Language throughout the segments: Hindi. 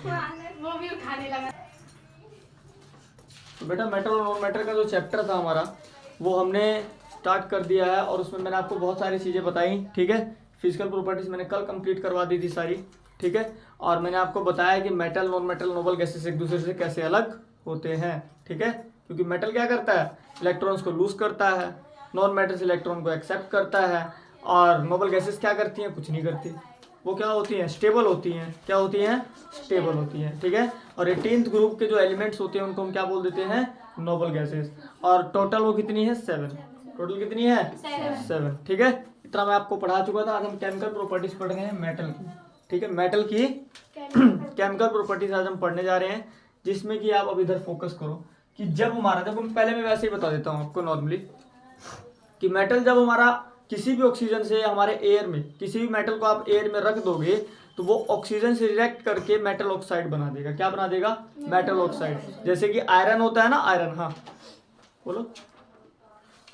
वो भी उठाने लगा। तो बेटा मेटल और नॉन मेटल का जो चैप्टर था हमारा वो हमने स्टार्ट कर दिया है और उसमें मैंने आपको बहुत सारी चीज़ें बताई, ठीक है। फिजिकल प्रॉपर्टीज मैंने कल कंप्लीट करवा दी थी सारी, ठीक है। और मैंने आपको बताया कि metal non metal noble gases एक दूसरे से कैसे अलग होते हैं, ठीक है। क्योंकि मेटल क्या करता है, इलेक्ट्रॉन्स को लूज करता है, नॉन मेटल इलेक्ट्रॉन को एक्सेप्ट करता है, और नोबल गैसेस क्या करती हैं, कुछ नहीं करती। वो क्या होती हैं, स्टेबल होती हैं। क्या होती हैं, स्टेबल होती हैं, ठीक है। और 18th ग्रुप के जो एलिमेंट्स होते हैं उनको हम क्या बोल देते हैं, नोबल गैसेस। और टोटल वो कितनी है, 7। टोटल कितनी है, 7, ठीक है। इतना मैं आपको पढ़ा चुका था। आज हम केमिकल प्रॉपर्टीज पढ़ रहे हैं मेटल की, ठीक है। मेटल की केमिकल प्रॉपर्टीज आज हम पढ़ने जा रहे हैं, जिसमें कि आप अब इधर फोकस करो कि जब हम पहले मैं वैसे ही बता देता हूँ आपको नॉर्मली कि मेटल जब हमारा किसी भी ऑक्सीजन से हमारे एयर में, किसी भी मेटल को आप एयर में रख दोगे तो वो ऑक्सीजन से रिएक्ट करके मेटल ऑक्साइड बना देगा। क्या बना देगा, मेटल ऑक्साइड। जैसे कि आयरन होता है ना, आयरन, हाँ बोलो।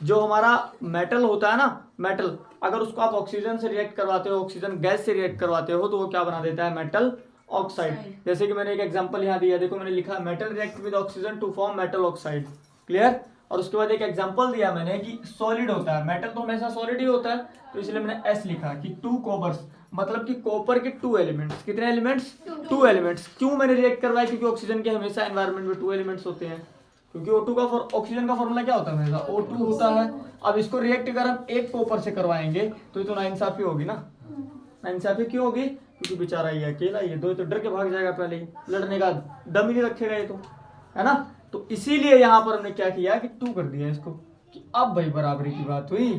जो हमारा मेटल होता है ना, मेटल, अगर उसको आप ऑक्सीजन से रिएक्ट करवाते हो, ऑक्सीजन गैस से रिएक्ट करवाते हो, तो वो क्या बना देता है, मेटल ऑक्साइड। जैसे कि मैंने एक एग्जांपल यहाँ दिया, देखो मैंने लिखा metal react with oxygen to form metal oxide, clear. और उसके बाद एक एग्जांपल दिया मैंने कि सॉलिड होता है, मेटल तो हमेशा सॉलिड ही होता है, तो इसलिए मैंने एस लिखा कि 2 कॉपर्स, मतलब कि कॉपर के 2 एलिमेंट्स। कितने एलिमेंट्स, 2 एलिमेंट्स। क्यों मैंने रिएक्ट करवाया, क्योंकि ऑक्सीजन के हमेशा एनवायरनमेंट में 2 एलिमेंट्स होते हैं। क्योंकि O2 का ऑक्सीजन का फॉर्मूला क्या होता है, हमेशा O2 होता है। अब इसको रिएक्ट अगर हम एक कॉपर से करवाएंगे तो ये तो नाइंसाफी होगी ना। नाइंसाफी क्यों होगी, क्योंकि बेचारा ये अकेला, ये दो तो डर के भाग जाएगा, पहले ही लड़ने का दम ही नहीं रखेगा ये तो, है ना। तो इसीलिए यहाँ पर हमने क्या किया कि 2 कर दिया इसको, कि अब भाई बराबरी की बात हुई,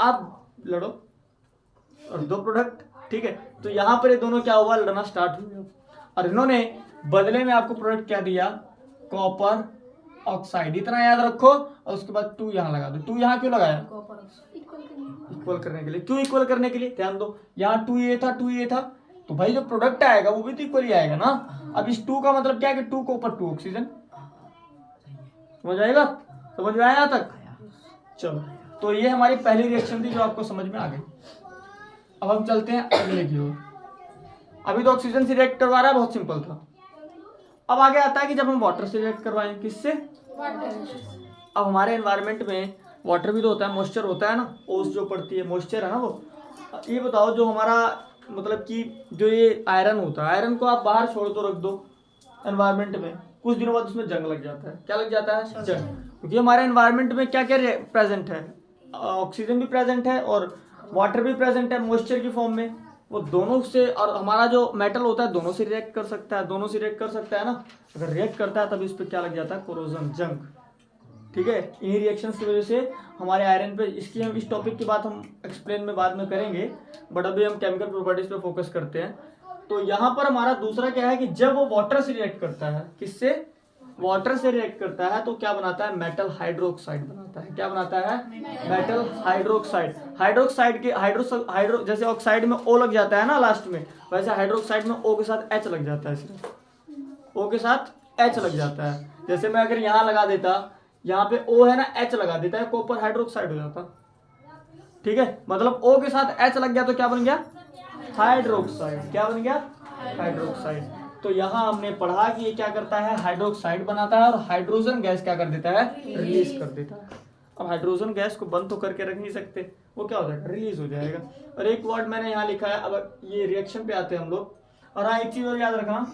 अब लड़ो और 2 प्रोडक्ट, ठीक है। तो यहाँ पर ये दोनों क्या हुआ, लड़ना स्टार्ट हुआ। और इन्होंने बदले में आपको प्रोडक्ट क्या दिया, कॉपर ऑक्साइड। इतना याद रखो। और उसके बाद 2 यहाँ लगा दो। 2 यहाँ क्यों लगाया, इक्वल करने के लिए। क्यों इक्वल करने के लिए, ध्यान दो। यहाँ 2 ये था, 2 ये था, तो भाई जो प्रोडक्ट आएगा वो भी तो इक्वल ही आएगा ना। अब इस 2 का मतलब क्या है कि 2 कॉपर 2 ऑक्सीजन। समझ आएगा, समझ में आया यहाँ तक, चलो। तो ये हमारी पहली रिएक्शन थी जो आपको समझ में आ गई। अब हम चलते हैं अगले की ओर। अभी तो ऑक्सीजन से रिएक्ट करवा रहा है, बहुत सिंपल था। अब आगे आता है कि जब हम वाटर से रिएक्ट करवाएं, किससे, अब हमारे एनवायरनमेंट में वाटर भी तो होता है, मॉइस्चर होता है ना, ओस जो पड़ती है, मॉइस्चर है ना वो। ये बताओ, जो हमारा मतलब कि जो ये आयरन होता है, आयरन को आप बाहर छोड़ दो, रख दो एनवायरनमेंट में, कुछ दिनों बाद उसमें जंग लग जाता है। क्या लग जाता है, जंग। क्योंकि हमारे एनवायरनमेंट में क्या क्या प्रेजेंट है, ऑक्सीजन भी प्रेजेंट है और वाटर भी प्रेजेंट है मॉइस्चर की फॉर्म में। वो दोनों से, और हमारा जो मेटल होता है दोनों से रिएक्ट कर सकता है, दोनों से रिएक्ट कर सकता है ना। अगर रिएक्ट करता है तब इस पर क्या लग जाता है, कोरोजन, जंग, ठीक है। इन्हीं रिएक्शंस की वजह से हमारे आयरन पे, इसकी हम इस टॉपिक की बात हम एक्सप्लेन में बाद में करेंगे, बट अभी हम केमिकल प्रॉपर्टीज पे फोकस करते हैं। तो यहाँ पर हमारा दूसरा क्या है कि जब वो वाटर से रिएक्ट करता है, किससे, वाटर से रिएक्ट करता है, तो क्या बनाता है, मेटल हाइड्रोक्साइड बनाता है। क्या बनाता है, मेटल हाइड्रोक्साइड। हाइड्रोक्साइड के हाइड्रो जैसे ऑक्साइड में O लग जाता है ना लास्ट में, वैसे हाइड्रोक्साइड में O के साथ H लग जाता है, सिर्फ O के साथ H लग जाता है। जैसे मैं अगर यहाँ लगा देता, यहाँ पे O है ना, H लगा देता है, कॉपर हाइड्रोक्साइड हो जाता, ठीक है। मतलब O के साथ H लग गया तो क्या बन गया, हाइड्रोक्साइड। क्या बन गया, हाइड्रोक्साइड। तो यहाँ हमने पढ़ा कि ये क्या करता है, हाइड्रोक्साइड बनाता है और हाइड्रोजन गैस क्या कर देता है, रिलीज कर देता है। अब हाइड्रोजन गैस को बंद तो करके रख नहीं सकते, वो क्या हो जाएगा, रिलीज हो जाएगा। और एक वर्ड मैंने यहाँ लिखा है, अब ये रिएक्शन पे आते हैं हम लोग। और हाँ, एक चीज और याद रखना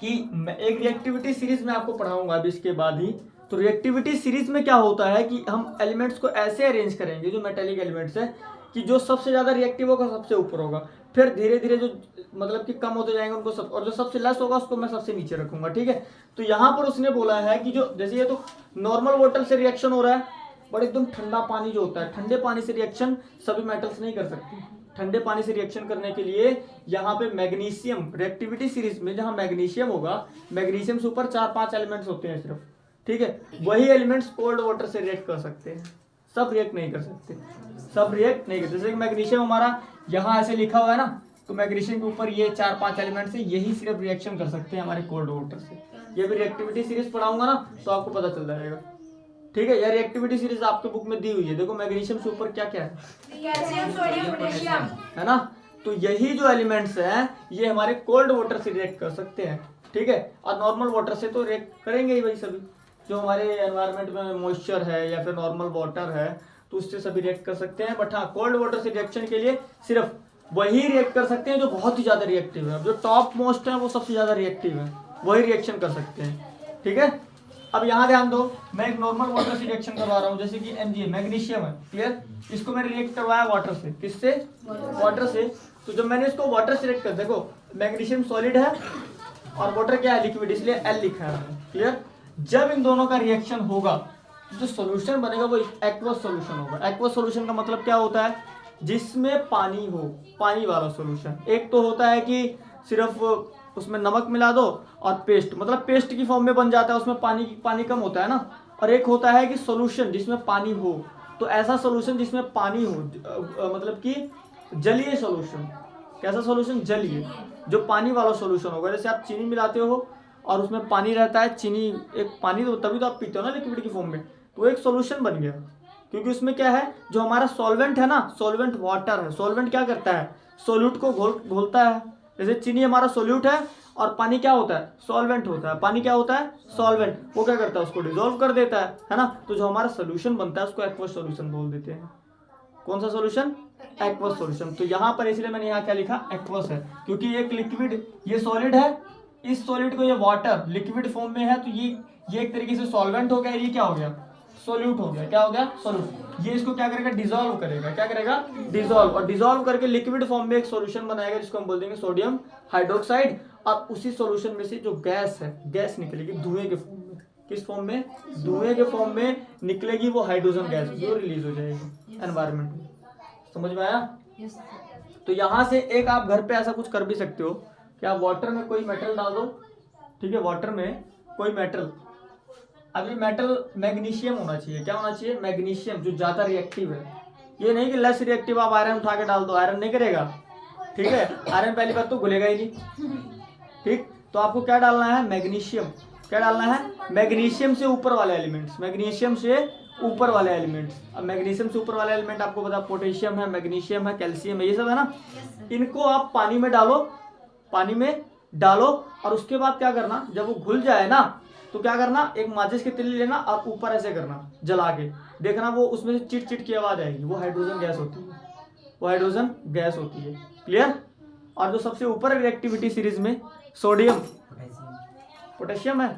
कि एक रिएक्टिविटी सीरीज में आपको पढ़ाऊंगा अभी इसके बाद ही। तो रिएक्टिविटी सीरीज में क्या होता है कि हम एलिमेंट्स को ऐसे अरेंज करेंगे, जो मेटेलिक एलिमेंट्स है, कि जो सबसे ज्यादा रिएक्टिव होगा सबसे ऊपर होगा, फिर धीरे धीरे जो मतलब कि कम होते जाएंगे उनको सब, और जो सबसे लेस होगा उसको मैं सबसे नीचे रखूंगा, ठीक है। तो यहाँ पर उसने बोला है कि जो जैसे ये तो नॉर्मल वाटर से रिएक्शन हो रहा है, बट एकदम ठंडा पानी जो होता है, ठंडे पानी से रिएक्शन सभी मेटल्स नहीं कर सकते। ठंडे पानी से रिएक्शन करने के लिए यहाँ पे मैग्नीशियम, रिएक्टिविटी सीरीज में जहाँ मैग्नीशियम होगा, मैग्नीशियम से ऊपर 4-5 एलिमेंट्स होते हैं सिर्फ, ठीक है। वही एलिमेंट्स कोल्ड वाटर से रिएक्ट कर सकते हैं, सब रिएक्ट नहीं कर सकते, सब रिएक्ट नहीं करते। जैसे कि मैग्नीशियम हमारा यहाँ ऐसे लिखा हुआ है ना, तो मैग्नीशियम के ऊपर ये 4-5 एलिमेंट्स है, यही सिर्फ रिएक्शन कर सकते हैं हमारे कोल्ड वाटर से। ये भी रिएक्टिविटी सीरीज पढ़ाऊंगा ना तो आपको पता चल जाएगा, ठीक है। यार रिएक्टिविटी सीरीज आपके बुक में दी हुई है, देखो मैग्नीशियम से ऊपर क्या क्या है, कैल्शियम, सोडियम, पोटेशियम, है ना। तो यही जो एलिमेंट्स हैं ये हमारे कोल्ड वाटर से रिएक्ट कर सकते हैं, ठीक है। और नॉर्मल वाटर से तो रिएक्ट करेंगे ही भाई सभी, जो हमारे एनवायरनमेंट में मॉइस्चर है या फिर नॉर्मल वाटर है तो उससे सभी रिएक्ट कर सकते हैं। बट हाँ, कोल्ड वाटर से रिएक्शन के लिए सिर्फ वही रिएक्ट कर सकते हैं जो बहुत ही ज़्यादा रिएक्टिव है। अब जो टॉप मोस्ट है वो सबसे ज़्यादा रिएक्टिव है, वही रिएक्शन कर सकते हैं, ठीक है। अब यहाँ ध्यान दो, मैं एक नॉर्मल वाटर से रिएक्शन करवा रहा हूँ, जैसे कि Mg मैग्नीशियम है, क्लियर। इसको मैंने रिएक्ट करवाया वाटर से, किससे? वाटर से। तो जब मैंने इसको वाटर से रिएक्ट कर, देखो मैग्नीशियम सॉलिड है और वाटर क्या है? लिक्विड, इसलिए L लिखा है मैंने, क्लियर। जब इन दोनों का रिएक्शन होगा तो जो सोल्यूशन बनेगा वो एक्वस सोल्यूशन होगा। एक्वस सोल्यूशन का मतलब क्या होता है? जिसमें पानी हो, पानी वाला सोल्यूशन। एक तो होता है कि सिर्फ उसमें नमक मिला दो और पेस्ट, मतलब पेस्ट की फॉर्म में बन जाता है, उसमें पानी कम होता है ना। और एक होता है कि सोल्यूशन जिसमें पानी हो, तो ऐसा सोल्यूशन जिसमें पानी हो, मतलब कि जलीय सोल्यूशन। कैसा सोल्यूशन? जलीय, जो पानी वाला सोल्यूशन होगा। जैसे आप चीनी मिलाते हो और उसमें पानी रहता है, चीनी एक पानी, तो तभी तो आप पीते हो ना लिक्विड की फॉर्म में, तो एक सोल्यूशन बन गया। क्योंकि उसमें क्या है, जो हमारा सॉल्वेंट है ना, सॉल्वेंट वाटर है। सॉल्वेंट क्या करता है? सोल्यूट को घोलता है। जैसे चीनी हमारा सोल्यूट है और पानी क्या होता है? सॉल्वेंट होता है। पानी क्या होता है? सॉल्वेंट। वो क्या करता है? उसको डिसॉल्व कर देता है ना। तो जो हमारा सोल्यूशन बनता है उसको एक्वस सोल्यूशन बोल देते हैं। कौन सा सोल्यूशन? Aqueous solution. तो यहाँ पर इसलिए मैंने यहाँ क्या लिखा? एक्वस है, क्योंकि एक लिक्विड, ये सॉलिड है, इस सॉलिड को ये वाटर लिक्विड फॉर्म में है, तो ये एक तरीके से सॉल्वेंट हो गया, ये क्या हो गया? सोल्यूट हो गया। क्या हो गया? सोल्यूट। ये इसको क्या करेगा? डिसॉल्व करेगा। क्या करेगा? डिसॉल्व। और डिसॉल्व करके लिक्विड फॉर्म में एक सॉल्यूशन बनाएगा जिसको हम बोल देंगे सोडियम हाइड्रोक्साइड। और उसी सॉल्यूशन में से जो गैस है, गैस निकलेगी धुएं के फॉर्म में। किस फॉर्म में? धुएं के फॉर्म में निकलेगी वो हाइड्रोजन गैस, जो रिलीज हो जाएगी एनवायरनमेंट में। समझ में आया? तो यहाँ से एक आप घर पे ऐसा कुछ कर भी सकते हो कि आप वाटर में कोई मेटल डाल दो, ठीक है। वाटर में कोई मेटल, अब ये मेटल मैग्नीशियम होना चाहिए। क्या होना चाहिए? मैग्नीशियम, जो ज्यादा रिएक्टिव है। ये नहीं कि लेस रिएक्टिव आप आयरन उठा के डाल दो, आयरन नहीं करेगा, ठीक है। आयरन पहली बात तो घुलेगा ही नहीं, ठीक। तो आपको क्या डालना है? मैग्नीशियम। क्या डालना है? मैग्नीशियम से ऊपर वाले एलिमेंट्स, मैग्नीशियम से ऊपर वाले एलिमेंट्स। अब मैग्नीशियम से ऊपर वाले एलिमेंट आपको पता, पोटेशियम है, मैग्नीशियम है, कैल्शियम है, ये सब है ना। इनको आप पानी में डालो, पानी में डालो और उसके बाद क्या करना, जब वो घुल जाए ना, तो क्या करना, एक माचिस की तिल्ली लेना और ऊपर ऐसे करना जला के, देखना वो उसमें से चिट चिट की आवाज आएगी। वो हाइड्रोजन गैस होती है, वो हाइड्रोजन गैस होती है, क्लियर। और जो सबसे ऊपर रिएक्टिविटी सीरीज में सोडियम, पोटेशियम है,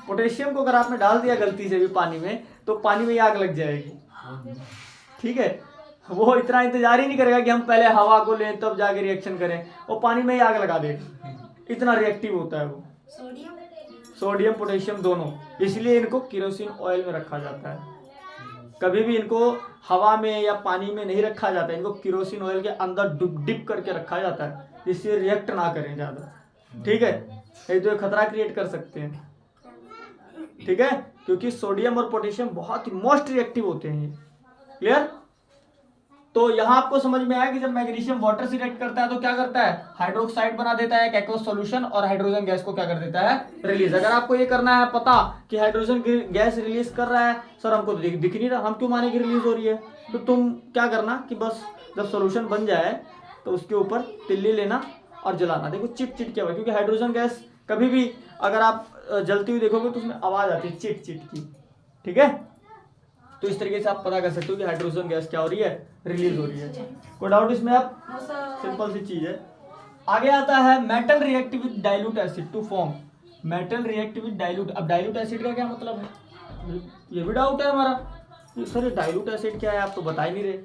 पोटेशियम को अगर आपने डाल दिया गलती से भी पानी में, तो पानी में आग लग जाएगी, ठीक है। वो इतना इंतजार ही नहीं करेगा कि हम पहले हवा को लें तब जाके रिएक्शन करें, वो पानी में ही आग लगा देगा, इतना रिएक्टिव होता है वो सोडियम पोटेशियम दोनों। इसलिए इनको केरोसिन ऑयल में रखा जाता है। कभी भी इनको हवा में या पानी में नहीं रखा जाता है, इनको केरोसिन ऑयल के अंदर डिप करके रखा जाता है, जिससे रिएक्ट ना करें ज़्यादा, ठीक है। नहीं तो ये खतरा क्रिएट कर सकते हैं, ठीक है, क्योंकि सोडियम और पोटेशियम बहुत ही मोस्ट रिएक्टिव होते हैं ये, क्लियर। तो यहाँ आपको समझ में आया कि जब मैग्नीशियम वाटर से रिएक्ट करता है तो क्या करता है? हाइड्रोक्साइड बना देता है, एक एक्वस सॉल्यूशन, और हाइड्रोजन गैस को क्या कर देता है? रिलीज। अगर आपको ये करना है पता कि हाइड्रोजन गैस रिलीज कर रहा है, सर हमको तो दिख नहीं रहा, हम क्यों माने कि रिलीज हो रही है, तो तुम क्या करना कि बस जब सोल्यूशन बन जाए तो उसके ऊपर तिल्ली लेना और जलाना। देखो चिट चिट क्या हुआ, क्योंकि हाइड्रोजन गैस कभी भी अगर आप जलती हुई देखोगे तो उसमें आवाज आती है चिट चिट की, ठीक है। तो इस तरीके से आप पता कर सकते हो कि हाइड्रोजन गैस क्या हो रही है? रिलीज हो रही है। कोई डाउट इसमें? आप सिंपल सी चीज है। आगे आता है metal react with dilute acid to form, metal react with dilute. अब डाइल्यूट एसिड का क्या मतलब है? ये भी डाउट है हमारा, सर ये डाइल्यूट एसिड क्या है, आप तो बता ही नहीं रहे,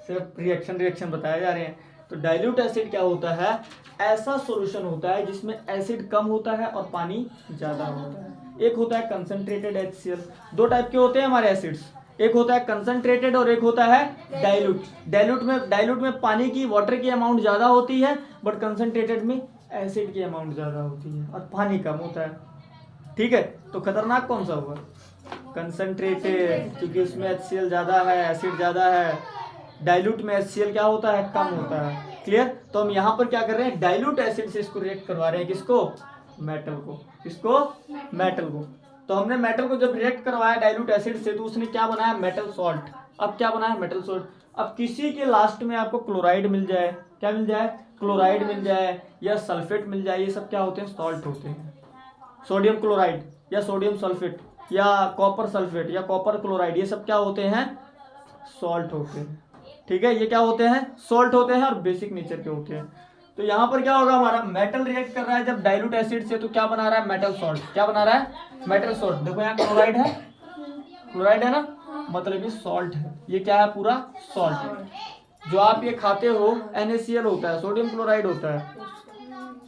सिर्फ रिएक्शन बताए जा रहे हैं। तो डाइल्यूट एसिड क्या होता है? ऐसा सॉल्यूशन होता है जिसमें एसिड कम होता है और पानी ज्यादा होता है। एक होता है कंसंट्रेटेड HCl। दो टाइप के होते हैं हमारे एसिड्स, एक होता है कंसंट्रेटेड और एक होता है डाइल्यूट। डाइल्यूट में पानी की, वाटर की अमाउंट ज्यादा होती है, बट कंसंट्रेटेड में एसिड की अमाउंट ज्यादा होती है और पानी कम होता है, ठीक है। तो खतरनाक कौन सा होगा? कंसंट्रेटेड, क्योंकि उसमें HCl ज्यादा है, एसिड ज्यादा है। डाइल्यूट में HCl क्या होता है? कम होता है, क्लियर। तो हम यहाँ पर क्या कर रहे हैं? डाइल्यूट एसिड से इसको रिएक्ट करवा रहे हैं, किसको? मेटल को। किसको? मेटल को। तो हमने मेटल को जब रिएक्ट करवाया डाइल्यूट एसिड से, तो उसने क्या बनाया? Metal salt. अब क्या बनाया? Metal salt. अब किसी के लास्ट में आपको क्लोराइड मिल जाए, क्या मिल जाए, क्लोराइड मिल जाए या सल्फेट मिल जाए, ये सब क्या होते हैं, सॉल्ट होते हैं। सोडियम क्लोराइड या सोडियम सल्फेट या कॉपर सल्फेट या कॉपर क्लोराइड, ये सब क्या होते हैं, सॉल्ट होते हैं। ठीक है, ये क्या होते हैं, सॉल्ट होते हैं और बेसिक नेचर के होते हैं। तो यहाँ पर क्या होगा, हमारा मेटल रिएक्ट कर रहा है जब डाइल्यूट एसिड से, तो क्या बना रहा है, मेटल सॉल्ट। क्या बना रहा है, मेटल सॉल्ट। देखो यहाँ क्लोराइड है, क्लोराइड है ना, मतलब ये सॉल्ट है, ये क्या है, पूरा सॉल्ट है। जो आप ये खाते हो NaCl होता है, सोडियम क्लोराइड होता है,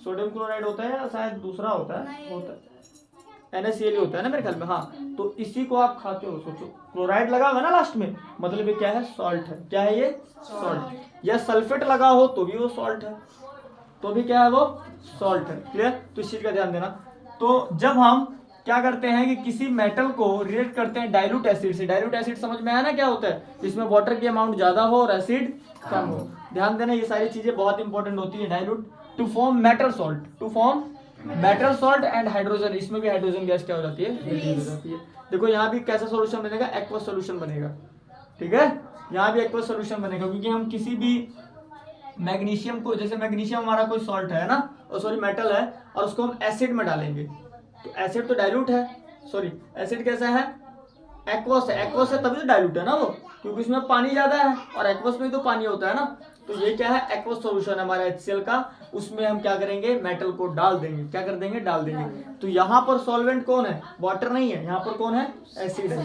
सोडियम क्लोराइड होता है या शायद दूसरा होता है NaCl होता है ना मेरे ख्याल में, हाँ। तो इसी को आप खाते हो, सोचो क्लोराइड लगा हुआ ना लास्ट में, मतलब ये क्या है, सॉल्ट है। क्या है ये, सॉल्ट। या सल्फेट लगा हो तो भी वो सॉल्ट है, तो भी क्या है, वो सॉल्ट है। क्लियर, तो इस चीज का ध्यान देना। तो जब हम क्या करते हैं कि किसी मेटल को रिएक्ट करते हैं डाइल्यूट एसिड से, डाइल्यूट एसिड समझ में आया ना क्या होता है, जिसमें वाटर की अमाउंट ज्यादा हो और एसिड कम हो। ध्यान देना, ये सारी चीजें बहुत इंपॉर्टेंट होती है। Dilute to form metal salt, to form metal salt and hydrogen, इसमें भी हाइड्रोजन गैस क्या हो जाती है, रिलीज हो जाती है। देखो यहाँ भी कैसा सोल्यूशन बनेगा, एक्वस सोल्यूशन बनेगा। ठीक है, यहाँ भी एक्वस सोल्यूशन बनेगा, क्योंकि हम किसी भी मैग्नीशियम को, जैसे मैग्नीशियम हमारा कोई सॉल्ट है ना, और सॉरी मेटल है, और उसको हम एसिड में डालेंगे, तो एसिड तो डाइल्यूट है, सॉरी एसिड कैसा है, एक्वस है। एक्वस है तभी तो डाइल्यूट है ना वो, क्योंकि उसमें पानी ज्यादा है और एक्वस में तो पानी होता है ना। तो ये क्या है, एक्वस सॉल्यूशन है हमारा HCl का, उसमें हम क्या करेंगे, मेटल को डाल देंगे। क्या कर देंगे, डाल देंगे। तो यहाँ पर सॉल्वेंट कौन है, वाटर नहीं है, यहाँ पर कौन है, एसिड है।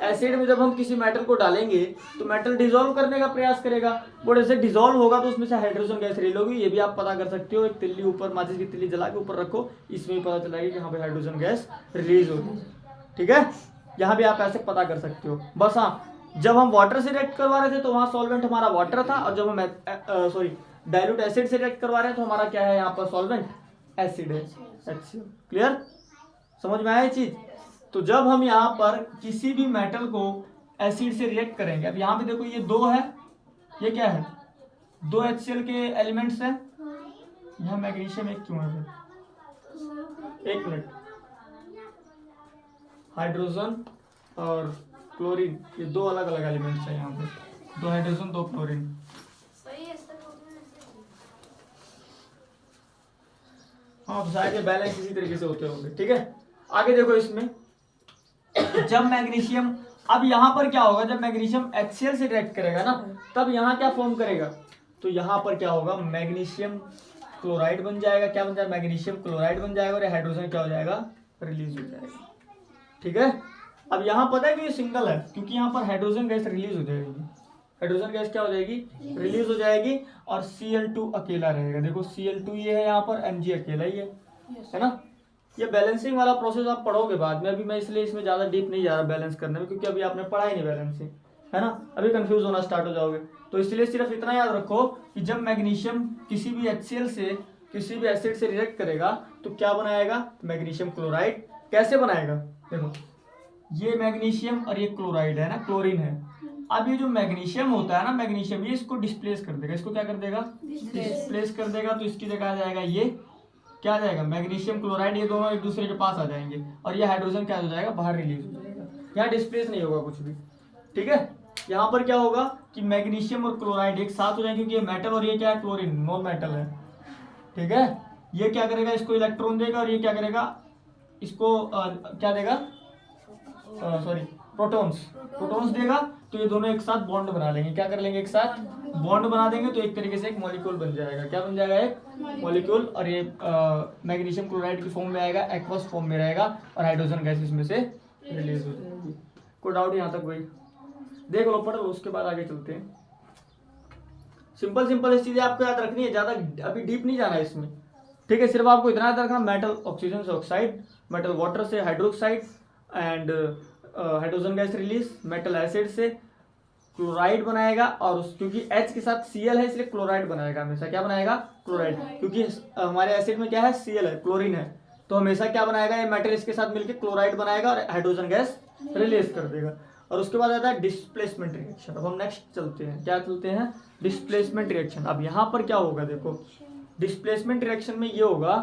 एसिड में जब हम किसी मेटल को डालेंगे तो मेटल डिसॉल्व करने का प्रयास करेगा, वो जैसे डिसॉल्व होगा तो उसमें से हाइड्रोजन गैस रिलीज होगी। ये भी आप पता कर सकते हो, एक तिल्ली ऊपर, माचिस की तिल्ली जला के ऊपर रखो, इसमें भी पता चलेगा कि यहाँ पे हाइड्रोजन गैस रिलीज होगी। ठीक है, यहाँ भी आप ऐसे पता कर सकते हो। बस हाँ, जब हम वाटर से रिएक्ट करवा रहे थे तो वहाँ सॉल्वेंट हमारा वाटर था, और जब हम डाइल्यूट एसिड से रिएक्ट करवा रहे हैं तो हमारा क्या है, यहाँ पर सॉल्वेंट एसिड है, HCl। क्लियर, समझ में आया ये चीज। तो जब हम यहाँ पर किसी भी मेटल को एसिड से रिएक्ट करेंगे, अब यहाँ पे देखो ये दो है, ये क्या है, दो HCl के एलिमेंट्स हैं, यहाँ मैग्नीशियम एक क्यों है, एक मिनट, हाइड्रोजन और क्लोरीन, ये दो अलग अलग एलिमेंट्स हैं यहाँ पे, दो हाइड्रोजन दो क्लोरीन। हाँ, तो शायद ये बैलेंस इसी तरीके से होते होंगे। ठीक है, आगे देखो इसमें जब मैग्नीशियम, अब यहाँ पर क्या होगा, जब मैग्नीशियम HCl से रिएक्ट करेगा ना, तब यहाँ क्या फॉर्म करेगा, तो यहाँ पर क्या होगा, मैग्नीशियम क्लोराइड बन जाएगा। क्या बन जाएगा, मैग्नीशियम क्लोराइड बन जाएगा, और हाइड्रोजन क्या हो जाएगा, रिलीज हो जाएगा। ठीक है, अब यहाँ पता है कि ये सिंगल है, क्योंकि यहाँ पर हाइड्रोजन गैस रिलीज हो जाएगी, हाइड्रोजन गैस क्या हो जाएगी, रिलीज हो जाएगी, और Cl2 अकेला रहेगा। देखो Cl2 ये है यहाँ पर, Mg अकेला ही है ना। ये बैलेंसिंग वाला प्रोसेस आप पढ़ोगे बाद में, अभी मैं इसलिए इसमें ज्यादा डीप नहीं जा रहा बैलेंस करने में, क्योंकि अभी आपने पढ़ा ही नहीं बैलेंसिंग, है ना, अभी कंफ्यूज होना स्टार्ट हो जाओगे। तो इसलिए सिर्फ इतना याद रखो कि जब मैग्नीशियम किसी भी HCl से, किसी भी एसिड से रिएक्ट करेगा तो क्या बनाएगा, मैग्नीशियम क्लोराइड। कैसे बनाएगा, देखो ये मैग्नीशियम और ये क्लोराइड है ना, क्लोरीन है। अब ये जो मैग्नीशियम होता है ना, मैग्नीशियम, ये इसको डिस्प्लेस कर देगा, इसको क्या कर देगा, डिस्प्लेस कर देगा। तो इसकी जगह आ जाएगा ये, क्या आ जाएगा, मैग्नीशियम क्लोराइड, ये दोनों एक दूसरे के पास आ जाएंगे, और ये हाइड्रोजन क्या हो जाएगा, बाहर रिलीज हो जाएगा। यहाँ डिस्प्लेस नहीं होगा कुछ भी। ठीक है, यहाँ पर क्या होगा कि मैग्नीशियम और क्लोराइड एक साथ हो जाएंगे, क्योंकि ये मेटल और ये क्या है, क्लोरीन, नॉन मेटल है। ठीक है, ये क्या करेगा, इसको इलेक्ट्रॉन देगा, और ये क्या करेगा, इसको क्या देगा, सॉरी प्रोटॉन्स देगा। तो ये दोनों एक साथ बॉन्ड बना लेंगे, क्या कर लेंगे, एक साथ बॉन्ड बना देंगे, तो एक तरीके से एक मॉलिक्यूल बन जाएगा। क्या बन जाएगा, एक मॉलिक्यूल, और ये मैग्नीशियम क्लोराइड की फॉर्म में आएगा, एक्वस फॉर्म में रहेगा, और हाइड्रोजन गैस इसमें से रिलीज हो जाएगी। कोई डाउट यहाँ तक, वही देख लो, पढ़ लो, उसके बाद आगे चलते हैं। सिंपल सिंपल चीजें आपको याद रखनी है, ज्यादा अभी डीप नहीं जाना है इसमें। ठीक है, सिर्फ आपको इतना याद रखना, मेटल ऑक्सीजन से ऑक्साइड, मेटल वाटर से hydroxide, and hydrogen gas release, metal acid से क्लोराइड बनाएगा, और क्योंकि H के साथ Cl है इसलिए क्लोराइड बनाएगा हमेशा। क्या बनाएगा, क्लोराइड, क्योंकि हमारे एसिड में क्या है, Cl है, क्लोरीन है, तो हमेशा क्या बनाएगा, ये मेटल इसके साथ मिलकर क्लोराइड बनाएगा और हाइड्रोजन गैस रिलीज कर देगा। और उसके बाद आता है डिस्प्लेसमेंट रिएक्शन। अब हम नेक्स्ट चलते हैं, क्या चलते हैं, डिस्प्लेसमेंट रिएक्शन। अब यहाँ पर क्या होगा, देखो डिस्प्लेसमेंट रिएक्शन में ये होगा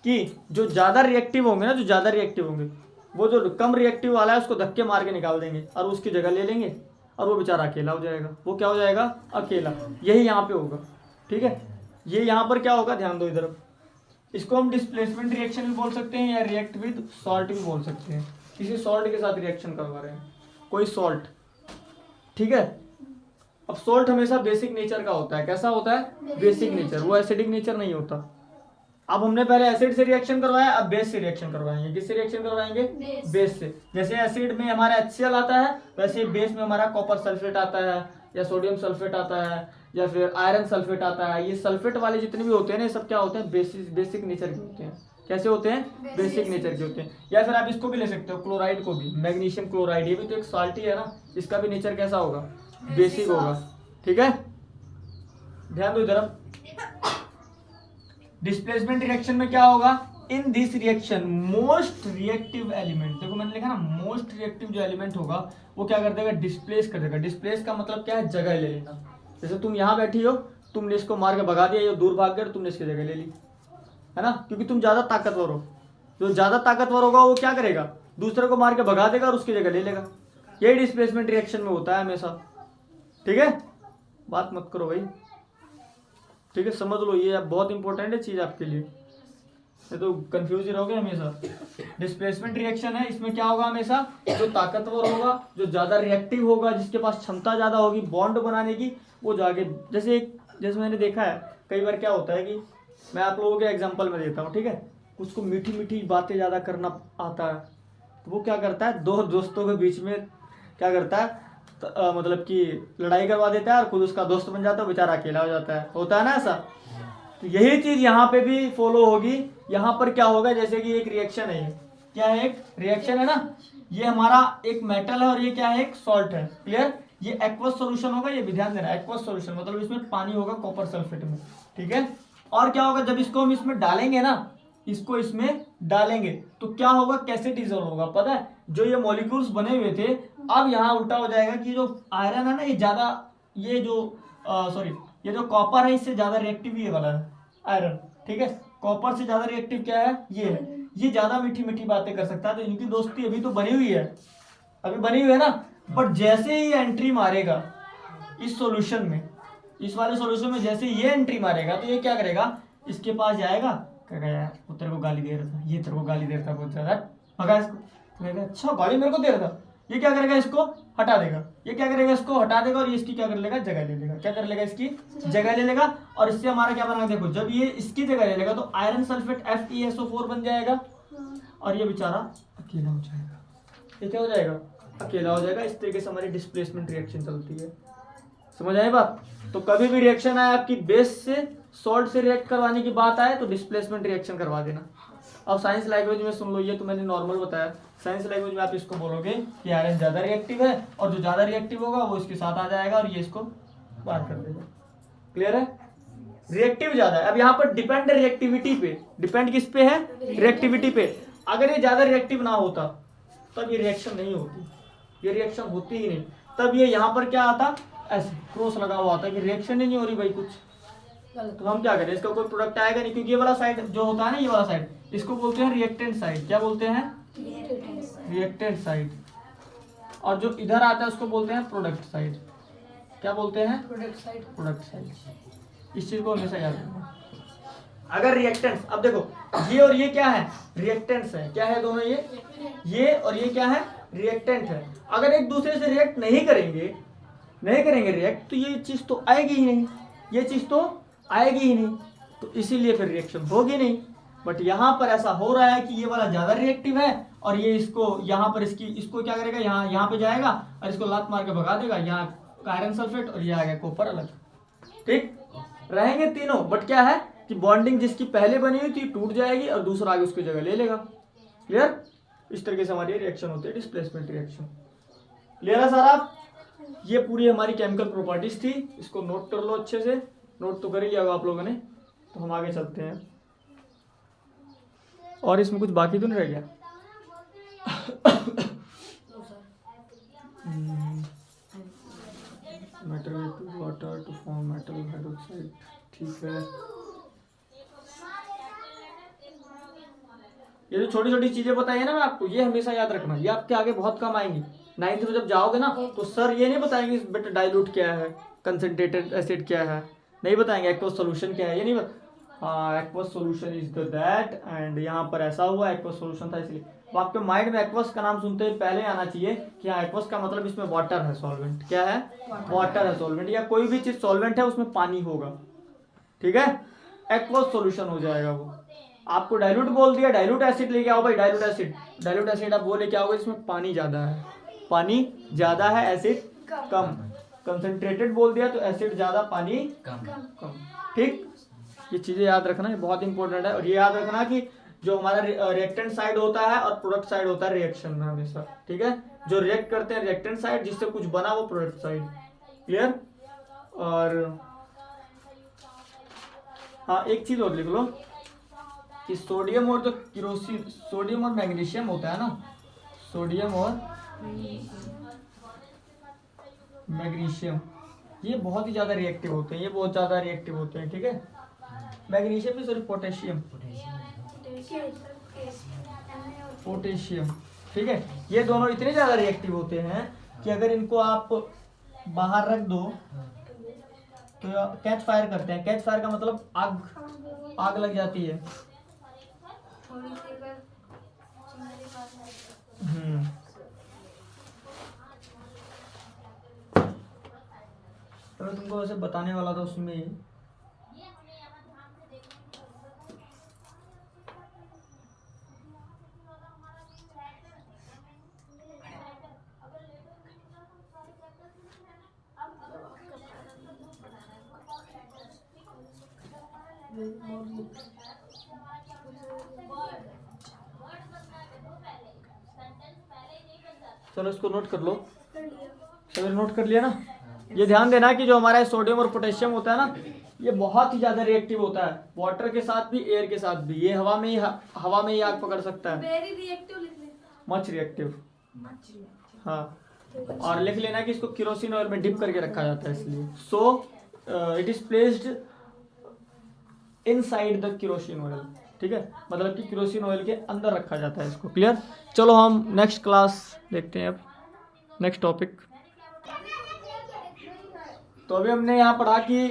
कि जो ज्यादा रिएक्टिव होंगे ना, जो ज्यादा रिएक्टिव होंगे, वो जो कम रिएक्टिव वाला है उसको धक्के मार के निकाल देंगे और उसकी जगह ले लेंगे, और वो बेचारा अकेला हो जाएगा। वो क्या हो जाएगा, अकेला। यही यहाँ पे होगा। ठीक है, ये यहाँ पर क्या होगा, ध्यान दो इधर, इसको हम डिस्प्लेसमेंट रिएक्शन भी बोल सकते हैं या रिएक्ट विद सॉल्ट भी बोल सकते हैं। किसी सॉल्ट के साथ रिएक्शन करवा रहे हैं, कोई सॉल्ट, ठीक है। अब सॉल्ट हमेशा बेसिक नेचर का होता है। कैसा होता है, बेसिक नेचर, वो एसिडिक नेचर नहीं होता। अब हमने पहले एसिड से रिएक्शन करवाया, अब बेस से रिएक्शन करवाएंगे। किससे रिएक्शन करवाएंगे, बेस से। जैसे एसिड में हमारा HCl आता है, वैसे बेस में हमारा कॉपर सल्फेट आता है या सोडियम सल्फेट आता है या फिर आयरन सल्फेट आता है। ये सल्फेट वाले जितने भी होते हैं ना, ये सब क्या होते हैं, बेसिक नेचर के होते हैं। कैसे होते हैं, बेसिक नेचर के होते हैं। या फिर आप इसको भी ले सकते हो, क्लोराइड को भी, मैग्नीशियम क्लोराइड, ये भी तो एक सॉल्ट ही है ना, इसका भी नेचर कैसा होगा, बेसिक होगा, ठीक है। ध्यान दो इधर। डिस्प्लेसमेंट रिएक्शन में क्या होगा, in this reaction most reactive element, देखो मैंने लिखा ना, मोस्ट रिएक्टिव जो एलिमेंट होगा वो क्या कर देगा, डिस्प्लेस कर देगा। डिस्प्लेस का मतलब क्या है, जगह ले लेना। जैसे तुम यहाँ बैठी हो, तुमने इसको मार के भगा दिया, ये दूर भाग गया, तुमने इसकी जगह ले ली, है ना, क्योंकि तुम ज्यादा ताकतवर हो। जो ज्यादा ताकतवर होगा वो क्या करेगा, दूसरे को मार के भगा देगा और उसकी जगह ले लेगा। यही डिस्प्लेसमेंट रिएक्शन में होता है हमेशा, ठीक है। बात मत करो भाई, ठीक है, समझ लो, ये बहुत इंपॉर्टेंट है चीज आपके लिए, ये तो कंफ्यूज ही रहोगे हमेशा। डिस्प्लेसमेंट रिएक्शन है, इसमें क्या होगा, हमेशा जो ताकतवर होगा, जो ज्यादा रिएक्टिव होगा, जिसके पास क्षमता ज्यादा होगी बॉन्ड बनाने की, वो जाके, जैसे मैंने देखा है कई बार क्या होता है कि मैं आप लोगों के एग्जांपल में देता हूँ, ठीक है। उसको मीठी मीठी बातें ज्यादा करना आता है, तो वो क्या करता है, दो दोस्तों के बीच में क्या करता है, मतलब कि लड़ाई करवा देता है और खुद उसका दोस्त बन जाता है, बेचारा अकेला हो जाता है, होता है ना ऐसा। तो यही चीज यहाँ पे भी फॉलो होगी। यहाँ पर क्या होगा, जैसे कि एक रिएक्शन है, क्या है, एक रिएक्शन है ना, ये हमारा एक मेटल है और ये क्या है, एक सॉल्ट है, क्लियर। ये एक्वस सॉल्यूशन होगा, ये भी ध्यान देना, एक्वस सॉल्यूशन मतलब इसमें पानी होगा कॉपर सल्फेट में, ठीक है। और क्या होगा, जब इसको हम इसमें डालेंगे ना, इसको इसमें डालेंगे तो क्या होगा, कैसे डिजोल्व होगा, पता है। जो ये मॉलिक्यूल्स बने हुए थे, अब यहाँ उल्टा हो जाएगा कि जो आयरन है ना, ये ज्यादा, ये जो ये जो कॉपर है, इससे ज्यादा रिएक्टिव ये वाला है आयरन, ठीक है। कॉपर से ज्यादा रिएक्टिव क्या है, ये है। ये ज्यादा मीठी मीठी बातें कर सकता है, तो इनकी दोस्ती अभी तो बनी हुई है, अभी बनी हुई है ना। बट जैसे ही एंट्री मारेगा इस सॉल्यूशन में, इस वाले सॉल्यूशन में जैसे ये एंट्री मारेगा, तो ये क्या करेगा, इसके पास जाएगा, कहेगा यार वो तेरे को गाली दे रहा था, ये तेरे को गाली दे रहा था बहुत ज्यादा, भगा इसको। कहेगा अच्छा गाली मेरे को दे रहा था, ये क्या करेगा, इसको हटा देगा। ये क्या करेगा, इसको हटा देगा और ये इसकी क्या कर लेगा, जगह ले लेगा। क्या कर लेगा, इसकी जगह ले लेगा। और इससे हमारा क्या बना, देखो जब ये इसकी जगह ले लेगा तो आयरन सल्फेट FeSO4 बन जाएगा और ये बेचारा अकेला हो जाएगा। ये क्या हो जाएगा, अकेला हो जाएगा। इस तरीके से हमारी डिस्प्लेसमेंट रिएक्शन चलती है, समझ आए बात। तो कभी भी रिएक्शन आए आपकी बेस से सॉल्ट से रिएक्ट करवाने की बात आए तो डिस्प्लेसमेंट रिएक्शन करवा देना। अब साइंस लैंग्वेज में सुन लो, ये तो मैंने नॉर्मल बताया। साइंस लैंग्वेज में आप इसको बोलोगे कि आयरन ज्यादा रिएक्टिव है और जो ज्यादा रिएक्टिव होगा वो इसके साथ आ जाएगा और ये इसको बाहर कर देगा। क्लियर है, रिएक्टिव ज्यादा है। अब यहाँ पर डिपेंड है रिएक्टिविटी पे, डिपेंड किस पे है, रिएक्टिविटी पे। अगर ये ज्यादा रिएक्टिव ना होता तब ये रिएक्शन नहीं होती, ये रिएक्शन होती ही नहीं। तब ये यहाँ पर क्या आता, ऐसे क्रॉस लगा हुआ आता है कि रिएक्शन ही नहीं हो रही भाई कुछ। तो हम क्या करें, इसका कोई प्रोडक्ट आएगा नहीं, क्योंकि ये वाला साइड जो होता है ना, ये वाला साइड, इसको बोलते हैं रिएक्टेंट साइड। क्या बोलते हैं, रिएक्टेंट साइड। और जो इधर आता है उसको बोलते हैं प्रोडक्ट साइड। क्या बोलते हैं, प्रोडक्ट साइड, प्रोडक्ट साइड। इस चीज को हमेशा याद रखना। अगर रिएक्टेंट्स, अब देखो ये और ये क्या है, रिएक्टेंट्स है। क्या है दोनों, ये और ये क्या है, रिएक्टेंट है। अगर एक दूसरे से रिएक्ट नहीं करेंगे रिएक्ट, तो ये चीज तो आएगी ही नहीं, ये चीज तो आएगी ही नहीं, तो इसीलिए फिर रिएक्शन होगी नहीं। बट यहाँ पर ऐसा हो रहा है कि ये वाला ज्यादा रिएक्टिव है और ये इसको यहाँ पर इसको क्या करेगा, यहाँ पे जाएगा और इसको लात मार के भगा देगा। यहाँ आयरन सल्फेट और ये आ गया कॉपर अलग, ठीक रहेंगे तीनों। बट क्या है कि बॉन्डिंग जिसकी पहले बनी हुई थी टूट जाएगी और दूसरा आगे उसकी जगह ले लेगा। क्लियर, इस तरीके से हमारी रिएक्शन होती है, डिस्प्लेसमेंट रिएक्शन। क्लियर है सारा। ये पूरी हमारी केमिकल प्रॉपर्टीज थी, इसको नोट कर लो अच्छे से। नोट तो कर ही लिया होगा आप लोगों ने। तो हम आगे चलते हैं। और इसमें कुछ बाकी तो नहीं रह गया? Metal water to form metal hydroxide, ठीक है। ये जो छोटी छोटी चीजें बताई है ना मैं आपको, ये हमेशा याद रखना, ये आपके आगे बहुत काम आएंगी। 9th में जब जाओगे ना तो सर ये नहीं बताएंगे बेटा डाइल्यूट क्या है, कंसंट्रेटेड एसिड क्या है, नहीं बताएंगे एक्वस सॉल्यूशन क्या है, ये नहीं हाँ aqueous solution is the that, and यहाँ पर ऐसा हुआ एक्वस सॉल्यूशन था इसलिए। तो आपके माइंड में एक्वस का नाम सुनते ही पहले आना चाहिए कि हाँ एक्वस का मतलब इसमें वाटर है, सॉल्वेंट क्या है, वाटर है सॉल्वेंट, या कोई भी चीज सॉल्वेंट है उसमें पानी होगा, ठीक है, एक्वस सॉल्यूशन हो जाएगा वो। आपको डाइल्यूट बोल दिया, डाइल्यूट एसिड लेके आओ भाई, डाइल्यूट एसिड, डाइल्यूट एसिड आप वो लेके आओगे इसमें पानी ज्यादा है, पानी ज्यादा है एसिड कम, कंसंट्रेटेड बोल दिया तो एसिड ज्यादा पानी कम, ठीक। ये चीजें याद रखना, ये बहुत इंपॉर्टेंट है। और ये याद रखना कि जो हमारा रिएक्टेंट साइड होता है और प्रोडक्ट साइड होता है रिएक्शन में हमेशा, ठीक है, जो रिएक्ट करते हैं रिएक्टेंट साइड जिससे कुछ बना वो प्रोडक्ट साइड, क्लियर। और हाँ एक चीज और लिख लो कि सोडियम और जो किरोसिन, सोडियम और मैग्नीशियम होता है ना, सोडियम और मैग्नीशियम ये बहुत ही ज्यादा रिएक्टिव होते हैं, ये बहुत ज्यादा रिएक्टिव होते हैं, ठीक है। मैग्नीशियम भी, सॉरी पोटेशियम, पोटेशियम, ठीक है, ये दोनों इतने ज्यादा रिएक्टिव होते हैं कि अगर इनको आप बाहर रख दो तो कैच फायर करते हैं। कैच फायर का मतलब आग लग जाती है। तो मैं तुमको वैसे बताने वाला था उसमें, चलो इसको नोट कर लो, सभी नोट कर लिया ना। ये ध्यान देना कि जो हमारा सोडियम और पोटेशियम होता है ना, ये बहुत ही ज्यादा रिएक्टिव होता है, वाटर के साथ भी एयर के साथ भी। ये हवा में ही आग पकड़ सकता है, वेरी रिएक्टिव, मच रिएक्टिव, हाँ। और लिख लेना कि इसको केरोसिन ऑयल में डिप करके रखा जाता है इसलिए। So it is placed inside the kerosene oil, ठीक है, मतलब कि केरोसिन ऑयल के अंदर रखा जाता है इसको, क्लियर। चलो हम नेक्स्ट क्लास देखते हैं, अब नेक्स्ट टॉपिक। तो अभी हमने यहाँ पढ़ा कि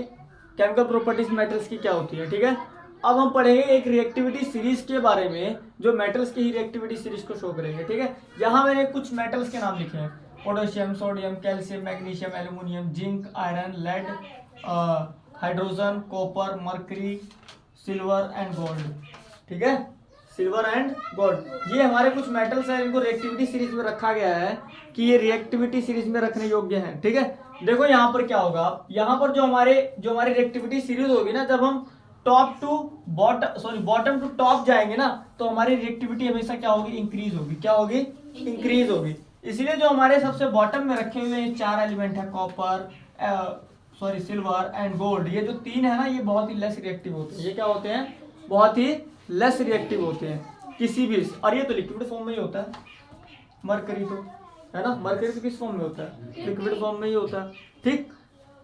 केमिकल प्रॉपर्टीज मेटल्स की क्या होती है, ठीक है। अब हम पढ़ेंगे एक रिएक्टिविटी सीरीज के बारे में जो मेटल्स की ही रिएक्टिविटी सीरीज को शो करेंगे, ठीक है। यहाँ मैंने कुछ मेटल्स के नाम लिखे हैं, potassium, sodium, calcium, magnesium, aluminium, zinc, iron, lead, hydrogen, copper, mercury, silver and gold, ठीक है, सिल्वर एंड गोल्ड। ये हमारे कुछ मेटल्स हैं, इनको रिएक्टिविटी सीरीज में रखा गया है कि ये रिएक्टिविटी सीरीज में रखने योग्य हैं, ठीक है। देखो यहाँ पर क्या होगा, यहाँ पर जो हमारी रिएक्टिविटी सीरीज होगी ना, जब हम top to bottom to top जाएंगे ना, तो हमारी रिएक्टिविटी हमेशा क्या होगी, इंक्रीज होगी। क्या होगी, इंक्रीज होगी। इसीलिए जो हमारे सबसे बॉटम में रखे हुए चार एलिमेंट है, कॉपर, सिल्वर एंड गोल्ड, ये जो तीन है ना, ये बहुत ही लेस रिएक्टिव होते हैं। ये क्या होते हैं, बहुत ही लेस रिएक्टिव होते हैं किसी भी, और ये तो लिक्विड फॉर्म में ही होता है। मरकरी तो है ना, मरकरी तो किस फॉर्म में होता है, लिक्विड फॉर्म में ही होता है, ठीक।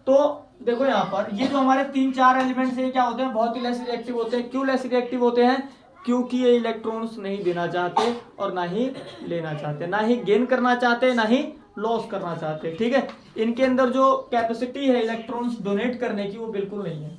तो देखो यहाँ पर ये जो हमारे तीन चार एलिमेंट्स हैं क्या होते हैं, बहुत ही लेस रिएक्टिव होते हैं। क्यों लेस रिएक्टिव होते हैं, क्योंकि ये इलेक्ट्रॉन्स नहीं देना चाहते और ना ही लेना चाहते, ना ही गेन करना चाहते, ना ही लॉस करना चाहते, ठीक है। इनके अंदर जो कैपेसिटी है इलेक्ट्रॉन्स डोनेट करने की वो बिल्कुल नहीं है,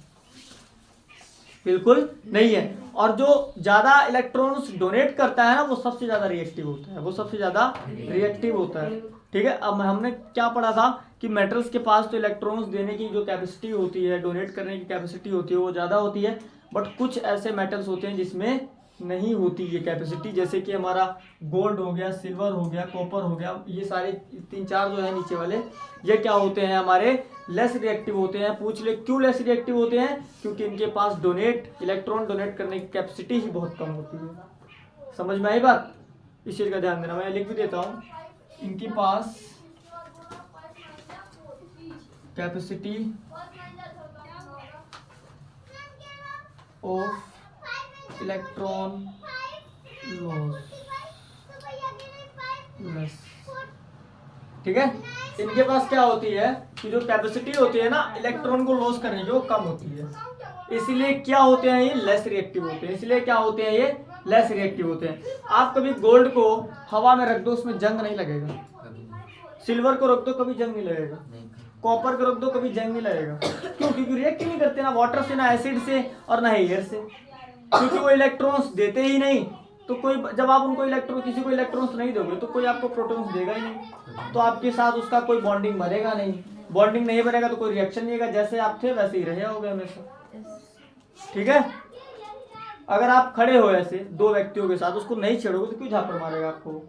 बिल्कुल नहीं है। और जो ज्यादा इलेक्ट्रॉन्स डोनेट करता है ना, वो सबसे ज्यादा रिएक्टिव होता है, वो सबसे ज्यादा रिएक्टिव होता है, ठीक है। अब हमने क्या पढ़ा था कि मेटल्स के पास तो इलेक्ट्रॉन्स देने की जो कैपेसिटी होती है, डोनेट करने की कैपेसिटी होती है, वो ज्यादा होती है। बट कुछ ऐसे मेटल्स होते हैं जिसमें नहीं होती ये कैपेसिटी, जैसे कि हमारा गोल्ड हो गया, सिल्वर हो गया, कॉपर हो गया, ये सारे तीन चार जो है नीचे वाले, ये क्या होते हैं, हमारे लेस रिएक्टिव होते हैं। पूछ ले क्यों लेस रिएक्टिव होते हैं, क्योंकि इनके पास इलेक्ट्रॉन डोनेट करने की कैपेसिटी ही बहुत कम होती है। समझ में आई बात, इस चीज का ध्यान देना। मैं लिख भी देता हूँ, इनके पास कैपेसिटी ऑफ इलेक्ट्रॉन लॉस, ठीक है। इनके पास क्या होती है कि जो कैपेसिटी होती है ना इलेक्ट्रॉन को लॉस करने की, वो कम होती है। इसलिए क्या होते हैं, ये लेस रिएक्टिव होते हैं। इसलिए क्या होते हैं, ये लेस रिएक्टिव होते हैं। आप कभी गोल्ड को हवा में रख दो, उसमें जंग नहीं लगेगा। सिल्वर को रख दो, कभी जंग नहीं लगेगा। कॉपर को रख दो कभी जंग नहीं लगेगा। क्यों? क्योंकि रिएक्ट ही नहीं करते ना वाटर से, ना एसिड से और ना एयर से, क्योंकि वो इलेक्ट्रॉन्स देते ही नहीं। तो कोई जब आप उनको किसी को इलेक्ट्रॉन्स नहीं दोगे तो कोई आपको प्रोटॉन्स देगा ही नहीं, तो आपके साथ उसका कोई बॉन्डिंग बनेगा नहीं। बॉन्डिंग नहीं बनेगा तो कोई रिएक्शन नहीं होगा, जैसे आप थे वैसे ही रहे होगे हमेशा। ठीक है, अगर आप खड़े हो ऐसे दो व्यक्तियों के साथ, उसको नहीं छेड़ोगे तो क्यों झापड़ मारेगा आपको?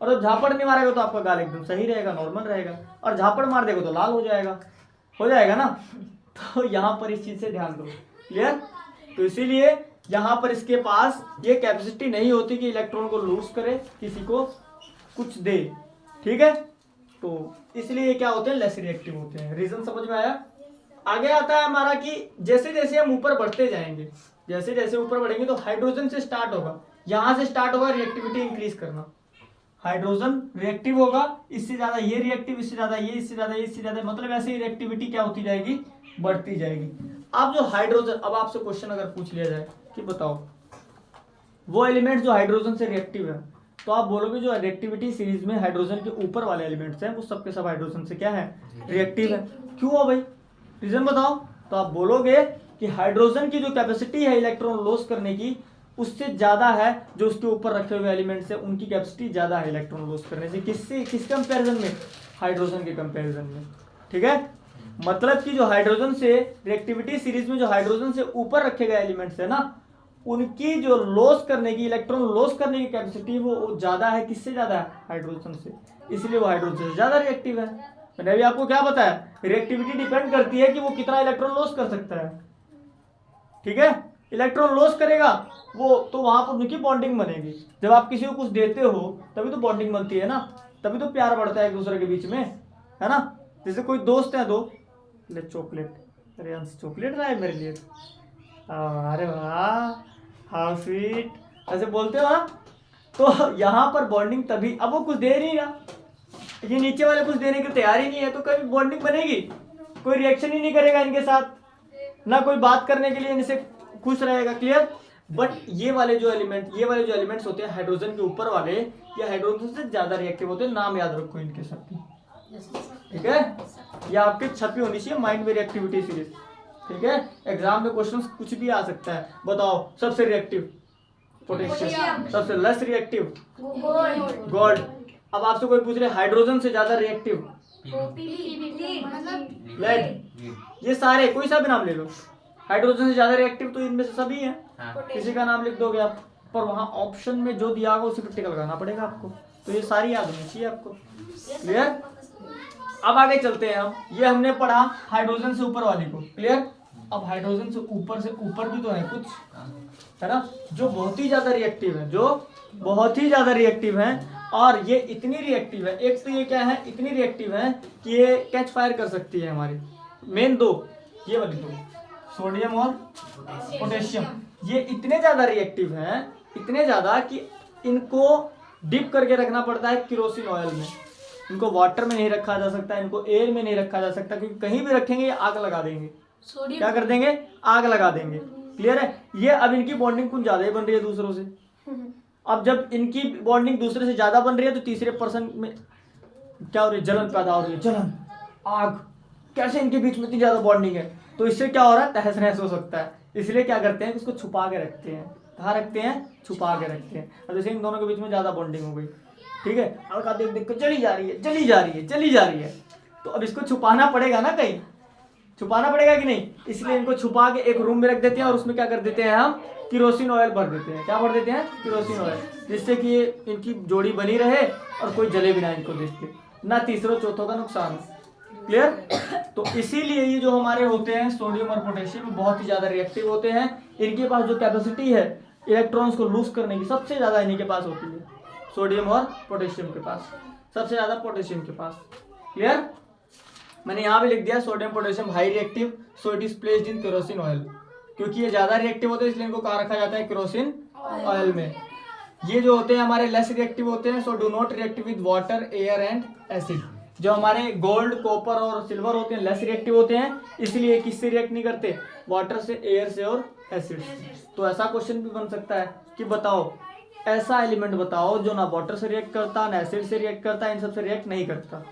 और जब झापड़ नहीं मारेगा तो आपका गाल एकदम सही रहेगा, नॉर्मल रहेगा, और झापड़ मार देगा तो लाल हो जाएगा ना। तो यहाँ पर इस चीज से ध्यान दो। क्लियर? तो इसीलिए यहाँ पर इसके पास ये कैपेसिटी नहीं होती कि इलेक्ट्रॉन को लूज करे, किसी को कुछ दे। ठीक है, तो इसलिए क्या होते हैं, लेस रिएक्टिव होते हैं। रीजन समझ में आया? आगे आता है हमारा कि जैसे जैसे हम ऊपर बढ़ते जाएंगे, जैसे जैसे ऊपर बढ़ेंगे तो हाइड्रोजन से स्टार्ट होगा, यहाँ से स्टार्ट होगा रिएक्टिविटी इंक्रीज करना। हाइड्रोजन रिएक्टिव होगा, इससे ज्यादा ये रिएक्टिव, इससे ज्यादा ये, इससे ज्यादा ये, इससे ज्यादा, मतलब ऐसे ही रिएक्टिविटी क्या होती जाएगी, बढ़ती जाएगी। अब जो हाइड्रोजन, अब आपसे क्वेश्चन अगर पूछ लिया जाए कि बताओ वो एलिमेंट जो हाइड्रोजन से रिएक्टिव है, तो आप बोलोगे जो रिएक्टिविटी सीरीज में हाइड्रोजन के ऊपर वाले एलिमेंट्स हैं वो सब के सब हाइड्रोजन से क्या है, रिएक्टिव है। क्यों हो भाई, रीजन बताओ। तो आप बोलोगे कि हाइड्रोजन की जो कैपेसिटी है इलेक्ट्रॉन लॉस करने की, उससे ज्यादा है जो उसके ऊपर रखे हुए एलिमेंट्स है, उनकी कैपेसिटी ज्यादा है इलेक्ट्रॉन लॉस करने से। किस कंपैरिजन में? हाइड्रोजन के कंपैरिजन में। ठीक है, मतलब कि जो हाइड्रोजन से रिएक्टिविटी सीरीज में जो हाइड्रोजन से ऊपर रखे गए एलिमेंट्स है ना, उनकी जो लॉस करने की, इलेक्ट्रॉन लॉस करने की कैपेसिटी वो ज्यादा है। किससे ज्यादा है? हाइड्रोजन से। इसलिए वो हाइड्रोजन से ज्यादा रिएक्टिव है। मैंने अभी आपको क्या बताया, रिएक्टिविटी डिपेंड करती है कि वो कितना इलेक्ट्रॉन लॉस कर सकता है। ठीक है, इलेक्ट्रॉन लॉस करेगा वो तो वहां पर उनकी बॉन्डिंग बनेगी। जब आप किसी को कुछ देते हो तभी तो बॉन्डिंग बनती है ना, तभी तो प्यार बढ़ता है एक दूसरे के बीच में, है ना। जैसे कोई दोस्त है, दो ले चॉकलेट, अरे अंश चॉकलेट लाए मेरे लिए, अरे वाह हाउ स्वीट, ऐसे बोलते हो ना। तो यहाँ पर बॉन्डिंग तभी, अब वो कुछ दे नहीं रहा, ये नीचे वाले कुछ देने की तैयारी नहीं है, तो कभी बॉन्डिंग बनेगी? कोई रिएक्शन ही नहीं करेगा इनके साथ, ना कोई बात करने के लिए इनसे खुश रहेगा। क्लियर? बट ये वाले जो एलिमेंट्स होते हैं हाइड्रोजन के ऊपर वाले, ये हाइड्रोजन से ज्यादा रिएक्टिव होते हैं। नाम याद रखो इनके सबकी। ठीक है, ये आपके छपी होनी चाहिए माइंड में, रिएक्टिविटी सीरीज। ठीक है, एग्जाम में क्वेश्चन कुछ भी आ सकता है। बताओ सबसे रिएक्टिव पोटेशियम, सबसे लेस रिएक्टिव गोल्ड। अब आपसे कोई पूछ रहे हाइड्रोजन से ज्यादा रिएक्टिव लेड। ये सारे कोई सा भी नाम ले लो, हाइड्रोजन से ज्यादा रिएक्टिव तो इनमें से सभी हैं। किसी का नाम लिख दोगे आप, पर वहां ऑप्शन में जो दिया होगा उसी पर टिक लगाना पड़ेगा आपको। तो ये सारी याद होनी चाहिए आपको। क्लियर? अब आगे चलते हैं हम। ये हमने पढ़ा हाइड्रोजन से ऊपर वाली को। क्लियर? अब हाइड्रोजन से ऊपर भी तो है कुछ, है ना, जो बहुत ही ज्यादा रिएक्टिव है, और ये इतनी रिएक्टिव है। एक तो ये क्या है, इतनी रिएक्टिव है कि ये कैच फायर कर सकती है हमारी मेन दो, ये वाली दो, सोडियम और पोटेशियम। ये इतने ज्यादा रिएक्टिव हैं, इतने ज्यादा कि इनको डिप करके रखना पड़ता है केरोसिन ऑयल में। इनको वाटर में नहीं रखा जा सकता, इनको एयर में नहीं रखा जा सकता, क्योंकि कहीं भी रखेंगे ये आग लगा देंगे। क्या कर देंगे? आग लगा देंगे। क्लियर है? ये अब इनकी बॉन्डिंग कुछ ज्यादा ही बन रही है दूसरों से। अब जब इनकी बॉन्डिंग दूसरे से ज्यादा बन रही है तो तीसरे पर्सन में क्या हो रही है, जलन पैदा हो रही है। जलन, आग, कैसे इनके बीच में इतनी ज्यादा बॉन्डिंग है? तो इससे क्या हो रहा है, तहस नहस हो सकता है। इसलिए क्या करते हैं, इसको छुपा के रखते हैं। कहाँ रखते हैं? छुपा के रखते हैं। अब जैसे इन दोनों के बीच में ज्यादा बॉन्डिंग हो गई, ठीक है, हल्का देख देख कर चली जा रही है, तो अब इसको छुपाना पड़ेगा ना, कहीं छुपाना पड़ेगा कि नहीं। इसलिए इनको छुपा के एक रूम में रख देते हैं, और उसमें क्या कर देते हैं हम, केरोसिन ऑयल भर देते हैं। क्या भर देते हैं? केरोसिन ऑयल, जिससे कि ये इनकी जोड़ी बनी रहे और कोई जले बिना इनको देख के, ना तीसरों चौथों का नुकसान हो। क्लियर? तो इसीलिए ये जो हमारे होते हैं सोडियम और पोटेशियम बहुत ही ज्यादा रिएक्टिव होते हैं। इनके पास जो कैपेसिटी है इलेक्ट्रॉन्स को लूज करने की, सबसे ज्यादा इन्हीं के पास होती है, सोडियम और पोटेशियम के पास, सबसे ज्यादा पोटेशियम के पास। क्लियर? मैंने यहाँ भी लिख दिया sodium potassium high reactive, so it is placed in kerosene oil. क्योंकि ये ज्यादा रिएक्टिव होते हैं इसलिए इनको कहाँ रखा जाता है, केरोसिन ऑयल में। ये जो होते हैं हमारे लेस रिएक्टिव होते हैं, so do not react with water, air and acid. जो हमारे गोल्ड, कॉपर और सिल्वर होते हैं लेस रिएक्टिव होते हैं, इसलिए किससे रिएक्ट नहीं करते, वाटर से, एयर से और एसिड से। तो ऐसा क्वेश्चन भी बन सकता है कि बताओ ऐसा एलिमेंट बताओ जो ना वाटर से रिएक्ट करता, ना एसिड से रिएक्ट करता, इन सब से रिएक्ट नहीं करता।